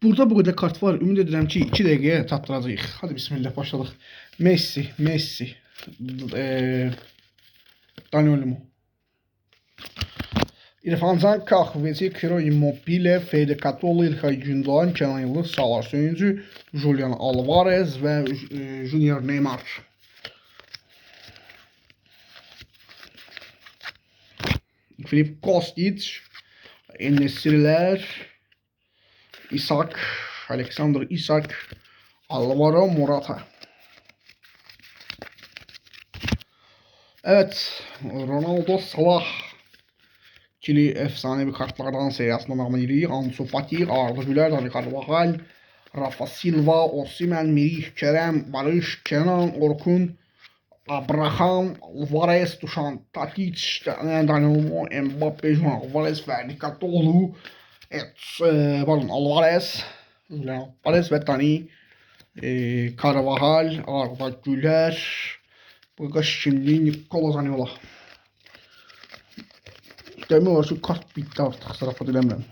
Burada bu kadar kart var. Ümid edirəm ki 2 dəqiqəyə çatdıracağıq. Hadi bismillah başladıq. Messi, Dani Olmo, İrfan Can, Kahveci, Kiro Immobile, Fede Katolu, İlkay Gündoğan, Kenan Yıldız, Salar Söyüncü, Julian Alvarez ve Junior Neymar. Filip Kostic, En-Nesyriler, Isak, Alexander Isak, Alvaro Morata. Evet, Ronaldo, Salah ikili efsanevi kartlardan seriyasına devam edirik. Ansu Fati, Arda Güler, Dani Carvajal, Rafa Silva, Osimhen, Merih, Kerem, Barış, Kenan, Orkun, Abraham, Alvarez, Dušan Tadić, Dani Olmo, Mbappe, Juan Alvarez, Ferdi Kadıoğlu, Alvarez, ve Dani Carvajal, Arda Güler, bu şimdi Nikola Zaniolo. Demək olar ki, kart bitti artıq, zarafat eləmirəm.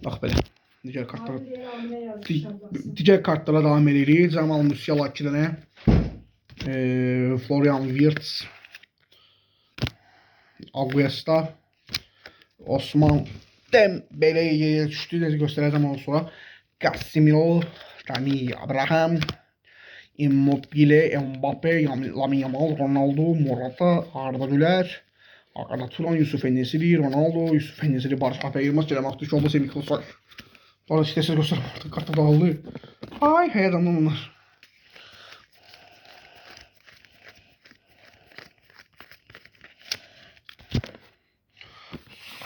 Bax belə. Digər kartlara davam edirik. Jamal Musiala 2 dənə. Florian Wirtz, Aguesta, Osman Dembele'ye yerə düşdü. Göstərəcəm ondan sonra. Casemiro, Tammy Abraham, Immobile, Mbappe, Lamine Yamal, Ronaldo, Morata, Arda Güler, Arda Turan, Yusuf En-Nesyri, Ronaldo, Yusuf En-Nesyri, Barış Alper Yılmaz, Kerem Aktürkoğlu, Semih Kılıçdaroğlu. Barış istesiz göstereyim artık, kartı dağıldı. Ay heyecandan onlar.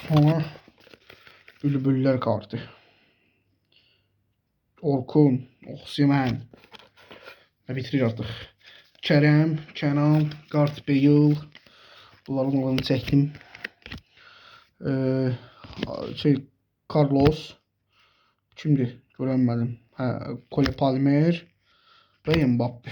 Sonra Bülbüller kartı. Orkun, Osimhen. Ve bitirir artık. Kerem, Kenan, Garth Bale. Bunların olanı çəkdim. Carlos. Kimdir? Görənmədim. Cole Palmer ve Mbappe.